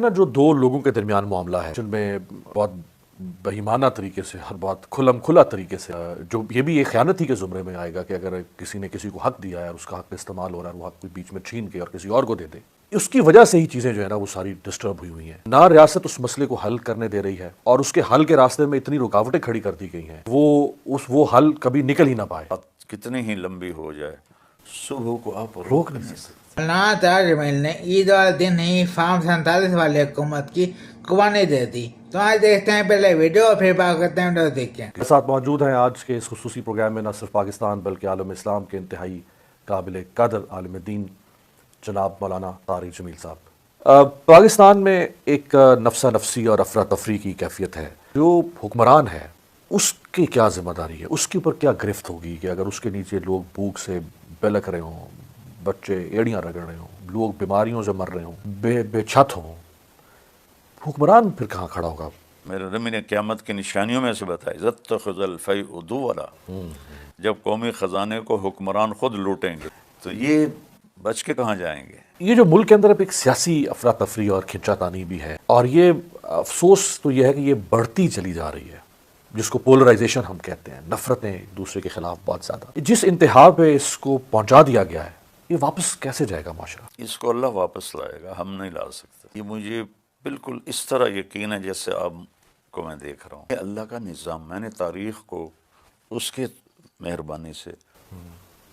نا جو دو لوگوں کے درمیان معاملہ ہے جن میں بہت بہیمانہ طریقے سے ہر بات کھلم کھلا طریقے سے جو یہ بھی ایک خیانت ہی کے زمرے میں آئے گا کہ اگر کسی نے کسی کو حق دیا ہے اور اس کا حق استعمال ہو رہا ہے وہ حق بیچ میں چھین کے اور کسی اور کو دے دے، اس کی وجہ سے ہی چیزیں جو ہے نا وہ ساری ڈسٹرب ہوئی ہیں۔ نہ ریاست اس مسئلے کو حل کرنے دے رہی ہے اور اس کے حل کے راستے میں اتنی رکاوٹیں کھڑی کر دی گئی ہیں وہ حل کبھی نکل ہی نہ پائے۔ کتنی ہی لمبی ہو جائے صبح کو آپ روک نہیں سکتے۔ مولانا طاہر جمیل نے عید والے دن ہی فارم 47 والی حکومت کی قربانی دے دی۔ تو آج دیکھتے ہیں پہلے ویڈیو اور پھر بات کرتے ہیں ویڈیو دیکھ کے۔ میرے ساتھ موجود ہیں آج کے اس خصوصی پروگرام میں نہ صرف پاکستان بلکہ عالم اسلام کے انتہائی قابل قدر عالم دین جناب مولانا طارق جمیل صاحب۔ پاکستان میں ایک نفسہ نفسی اور افراتفری کی کیفیت ہے۔ جو حکمران ہے اس کی کیا ذمہ داری ہے، اس کے اوپر کیا گرفت ہوگی کہ اگر اس کے نیچے لوگ بھوک سے بلک رہے ہوں، بچے ایڑیاں رگڑ رہے ہوں، لوگ بیماریوں سے مر رہے ہوں، بے چھت ہوں، حکمران پھر کہاں کھڑا ہوگا؟ میرے رب نے قیامت کی نشانیوں میں سے بتائی ذَتَّخِذَ الْفَيْءُ دُوَلًا، جب قومی خزانے کو حکمران خود لوٹیں گے تو یہ بچ کے کہاں جائیں گے؟ یہ جو ملک کے اندر ایک سیاسی افراتفری اور کھنچا تانی بھی ہے، اور یہ افسوس تو یہ ہے کہ یہ بڑھتی چلی جا رہی ہے، جس کو پولرائزیشن ہم کہتے ہیں، نفرتیں ایک دوسرے کے خلاف بہت زیادہ۔ جس انتہا پہ اس کو پہنچا دیا گیا ہے یہ واپس کیسے جائے گا معاشرہ؟ اس کو اللہ واپس لائے گا، ہم نہیں لا سکتے۔ یہ مجھے بالکل اس طرح یقین ہے جیسے آپ کو میں دیکھ رہا ہوں۔ یہ اللہ کا نظام، میں نے تاریخ کو اس کے مہربانی سے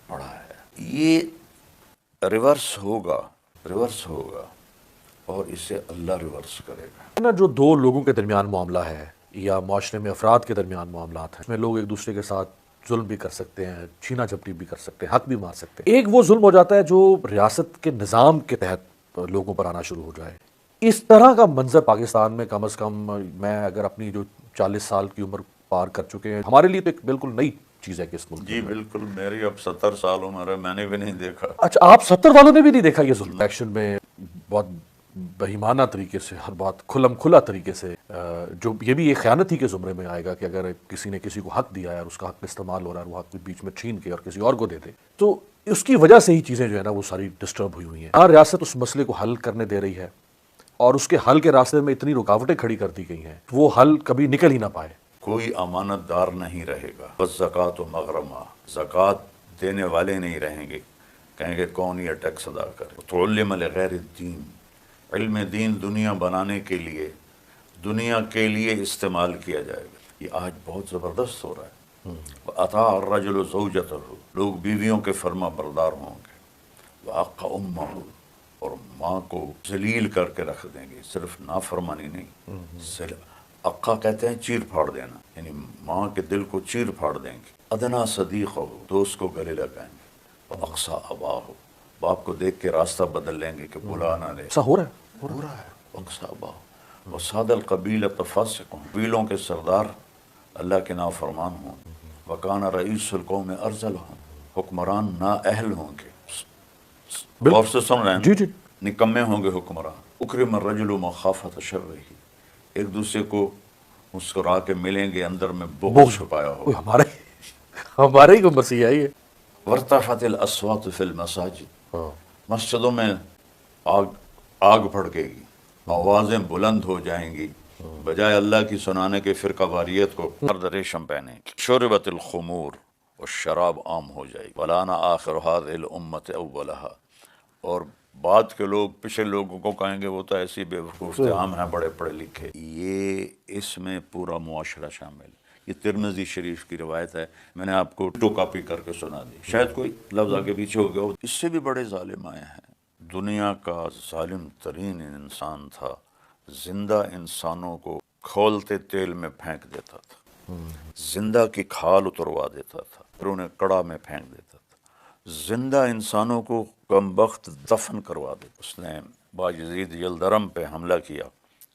پڑھا ہے، یہ ریورس ہوگا اور اسے اللہ ریورس کرے گا۔ نا جو دو لوگوں کے درمیان معاملہ ہے یا معاشرے میں افراد کے درمیان معاملات ہیں، اس میں لوگ ایک دوسرے کے ساتھ ظلم بھی کر سکتے ہیں، چھینا جھپٹی بھی کر سکتے ہیں، حق بھی مار سکتے ہیں۔ ایک وہ ظلم ہو جاتا ہے جو ریاست کے نظام کے تحت لوگوں پر آنا شروع ہو جائے۔ اس طرح کا منظر پاکستان میں کم از کم، میں اگر اپنی جو 40 سال کی عمر پار کر چکے ہیں، ہمارے لیے تو ایک بالکل نئی چیز ہے کہ اس ملک جی بالکل، میری اب 70 سال عمر ہے، میں نے بھی نہیں دیکھا۔ اچھا، آپ 70 والوں نے بھی نہیں دیکھا یہ ظلم؟ ایکشن میں بہت بہیمانہ طریقے سے ہر بات کھلم کھلا طریقے سے جو یہ بھی ایک خیانت ہی کے زمرے میں آئے گا کہ اگر کسی نے کسی کو حق دیا ہے اور اس کا حق استعمال ہو رہا ہے وہ حق بیچ میں چھین کے اور کسی اور کو دے دے، تو اس کی وجہ سے ہی چیزیں جو ہے نا وہ ساری ڈسٹرب ہوئی ہیں۔ نہ ریاست اس مسئلے کو حل کرنے دے رہی ہے اور اس کے حل کے راستے میں اتنی رکاوٹیں کھڑی کر دی گئی ہیں وہ حل کبھی نکل ہی نہ پائے۔ کوئی امانت دار نہیں رہے گا، بس زکوٰۃ و مغرمہ، زکوٰۃ دینے والے نہیں رہیں گے، کہیں گے کون یہ ٹیکس ادا کرے۔ تعلم لغیر الدین، علم دین دنیا بنانے کے لیے، دنیا کے لیے استعمال کیا جائے گا۔ یہ آج بہت زبردست ہو رہا ہے۔ وَأَطَاعَ الرَّجُلُ زَوْجَتَهُ، لوگ بیویوں کے فرما بردار ہوں گے۔ وَأَقَّ أُمَّهُ، اور ماں کو ذلیل کر کے رکھ دیں گے، صرف نافرمانی نہیں، اقا کہتے ہیں چیر پھاڑ دینا، یعنی ماں کے دل کو چیر پھاڑ دیں گے۔ ادنا صدیقہ، دوست کو گلے لگائیں گے۔ اقصا اباہ، باپ کو دیکھ کے راستہ بدل لیں گے کہ بلا نہ لے۔ ایسا ہو رہا ہے۔ اقصا اباہ وصاد القبیلۃ فاسق، قبیلوں کے سردار اللہ کے نافرمان ہوں۔ وکان رئیس القوم ارذلہم، حکمران نااہل ہوں گے۔ غور سے سن رہے ہیں؟ جی نکمے ہوں گے حکمران۔ اکرم الرجل مخافۃ شرہ، ایک دوسرے کو مسکرا کے ملیں گے، اندر میں بغض چھپایا ہوگا۔ ہمارے ہی کو مسیح ہے یہ۔ وارتفعت الاصوات فی المساجد، مسجدوں میں آگ بھڑکے گی، آوازیں بلند ہو جائیں گی، بجائے اللہ کی سنانے کے فرقہ واریت کو مرد ریشم پہنے گی۔ شربت الخمور، اور شراب عام ہو جائے گی۔ ولانا آخر هذه الامت اولها، اور بعد کے لوگ پچھلے لوگوں کو کہیں گے وہ تو ایسی بے وقوف تھے، ہم ہیں بڑے پڑھے لکھے۔ یہ اس میں پورا معاشرہ شامل۔ یہ ترمذی شریف کی روایت ہے، میں نے آپ کو ٹو کاپی کر کے سنا دی، شاید کوئی لفظ آگے پیچھے ہو گیا ہو۔ اس سے بھی بڑے ظالم آئے ہیں۔ دنیا کا ظالم ترین انسان تھا، زندہ انسانوں کو کھولتے تیل میں پھینک دیتا تھا، زندہ کی کھال اتروا دیتا تھا، پھر انہیں کڑا میں پھینک دیتا تھا، زندہ انسانوں کو کم بخت دفن کروا دیتا۔ اس نے باجزید یلدرم پہ حملہ کیا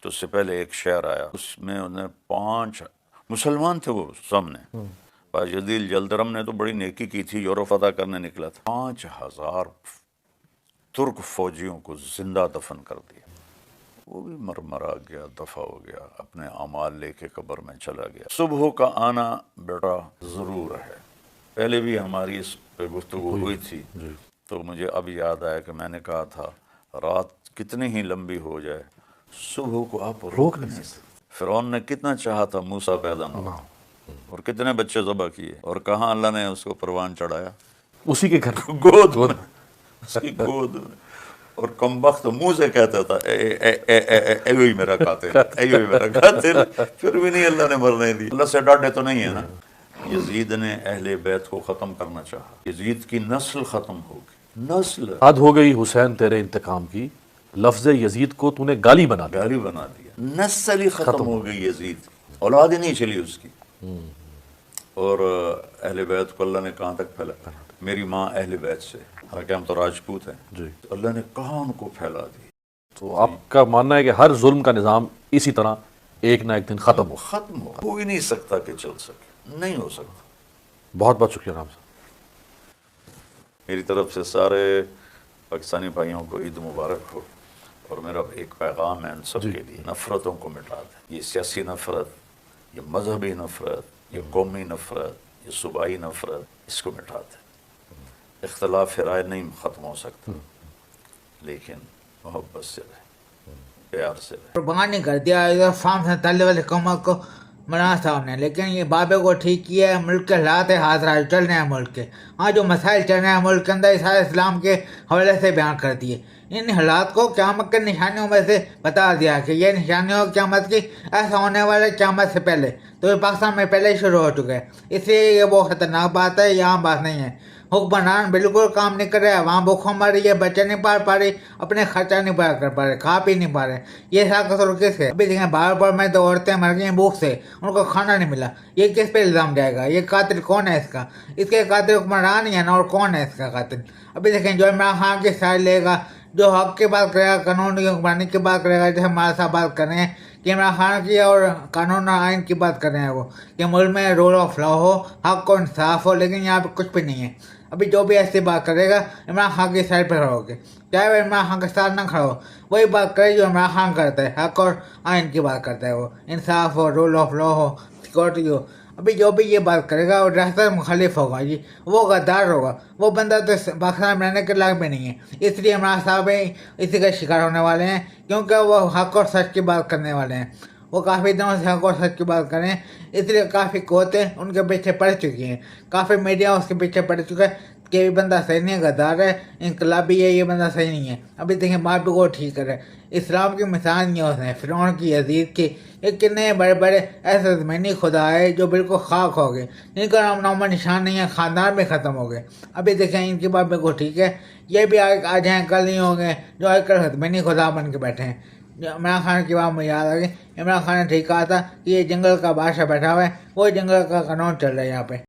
تو اس سے پہلے ایک شعر آیا، اس میں انہیں 5 مسلمان تھے وہ سامنے، باجزید یلدرم نے تو بڑی نیکی کی تھی، یورپ فتح کرنے نکلا تھا، 5000 ترک فوجیوں کو زندہ دفن کر دیا۔ وہ بھی مرمرا گیا، دفع ہو گیا، اپنے اعمال لے کے قبر میں چلا گیا۔ صبح کا آنا بیٹا ضرور ہے، پہلے بھی ہماری اس پہ گفتگو ہوئی تھی، تو مجھے اب یاد آیا کہ میں نے کہا تھا رات کتنی ہی لمبی ہو جائے صبح کو آپ روک نہیں سکتے. فرعون نے کتنا چاہا تھا موسیٰ پیدا نہ ہو، اور کتنے بچے ذبح کیے، اور کہاں اللہ نے اس کو پروان چڑھایا؟ اسی کے گھر گود میں، اس کی گود میں. اور کم وقت منہ سے کہتا تھا اے وہی میرا قاتل، اے وہی میرا قاتل، پھر بھی نہیں اللہ نے مرنے دی. اللہ سے ڈاٹے تو نہیں ہے نا. یزید نے اہل بیت کو ختم کرنا چاہا، یزید کی نسل ختم ہوگی، نسل حد ہو گئی حسین تیرے انتقام کی، لفظ یزید کو تو نے گالی بنا دیا. گالی بنا دیا، نسل ہی ختم ہو گئی یزید کی، اولاد ہی نہیں چلی اس کی. اور اہل بیت کو اللہ نے کہاں تک پھیلا؟ میری ماں اہل بیت سے، حالانکہ ہم تو راجپوت ہیں، جی. اللہ نے کہاں ان کو پھیلا دی. تو آپ کا ماننا ہے کہ ہر ظلم کا نظام اسی طرح ایک نہ ایک دن ختم ہو. ختم ہو ہی نہیں سکتا کہ چل سکے، نہیں ہو سکتا. بہت بہت شکریہ رام صاحب. میری طرف سے سارے پاکستانی بھائیوں کو عید مبارک ہو. اور میرا ایک پیغام ہے ان سب کے لیے، نفرتوں کو مٹا دیں. یہ سیاسی نفرت، یہ مذہبی نفرت، یہ قومی نفرت، یہ صوبائی نفرت، اس کو مٹا دیں. اختلاف رائے نہیں ختم ہو سکتا، لیکن محبت سے رہے، پیار سے رہے. قربانی کر دیا فارم 47 والی حکومت کو عمران صاحب نے، لیکن یہ بابے کو ٹھیک کیا ہے. ملک کے حالات حاضرات چل رہے ہیں ملک کے، ہاں جو مسائل چل رہے ہیں ملک کے اندر، سارے اسلام کے حوالے سے بیان کر دیے. ان حالات کو قیامت کے نشانیوں میں سے بتا دیا کہ یہ نشانیوں قیامت کی ایسا ہونے والے قیامت سے پہلے، تو یہ پاکستان میں پہلے ہی شروع ہو چکے ہیں. اس لیے یہ وہ خطرناک بات ہے، یہ عام بات نہیں ہے. حکمران بالکل کام نہیں کر رہے، عوام بھوکوں مر رہی ہے، بچے نہیں پال پا رہی، اپنے خرچہ نہیں پورا کر پا رہے، کھا پی نہیں پا رہے. یہ سارا قصور کس ہے؟ ابھی دیکھیں بار میں 2 عورتیں مر گئی ہیں بھوک سے، ان کو کھانا نہیں ملا. یہ کس پہ الزام جائے گا؟ یہ قاتل کون ہے اس کا؟ اس کے قاتل حکمران ہی ہے نا، اور کون ہے اس کا قاتل؟ ابھی دیکھیں جو عمران خان کی سائڈ لے گا، جو حق کی بات کرے گا، قانون کی حکمرانی کی بات کرے گا، جیسے ہمارے ساتھ بات کر رہے ہیں کہ عمران خان کی اور قانون اور آئین کی بات کر رہے ہیں وہ، کہ ملک میں رول آف لا ہو، حق و انصاف ہو، لیکن یہاں پہ کچھ بھی نہیں ہے. ابھی جو بھی ایسی بات کرے گا عمران خان کی سائڈ پہ کھڑا ہو کے، چاہے وہ عمران خان کے ساتھ نہ کھڑا ہو، وہی بات کرے جو عمران خان کرتا ہے، حق اور آئین کی بات کرتا ہے، وہ انصاف ہو، رول آف لا ہو، سیکورٹی ہو. ابھی جو بھی یہ بات کرے گا وہ راستہ مخالف ہوگا جی، وہ غدار ہوگا. وہ بندہ تو پاکستان میں رہنے کے لائق بھی نہیں ہے. اس لیے عمران صاحب اسی کا شکار ہونے والے ہیں، کیونکہ وہ حق اور سچ کی بات کرنے والے ہیں. وہ کافی دنوں سے حق اور سچ کی بات کریں، اس لیے کافی قوتیں ان کے پیچھے پڑ چکی ہیں، کافی میڈیا اس کے پیچھے پڑ چکا ہے کہ یہ بندہ صحیح نہیں ہے، غدار ہے، انقلابی ہے، یہ بندہ صحیح نہیں ہے. ابھی دیکھیں بات کو ٹھیک کرے. اسلام کی مثال نہیں ہے اس نے، فرعون کی، یزید کی، یہ کتنے بڑے بڑے ایسے زمینی خدا ہے جو بالکل خاک ہو گئے، جن کا نام و نشان نہیں ہے، خاندان بھی ختم ہو گئے. ابھی دیکھیں ان کی بات بالکل ٹھیک ہے، یہ بھی آ جائیں کل نہیں ہوں گے، جو آج کل زمینی خدا بن کے بیٹھے ہیں. عمران خان کی بات مجھے یاد آ گئی، عمران خان نے ٹھیک کہا تھا کہ یہ جنگل کا بادشاہ بیٹھا ہوا ہے، وہ جنگل کا قانون چل رہا ہے یہاں پہ.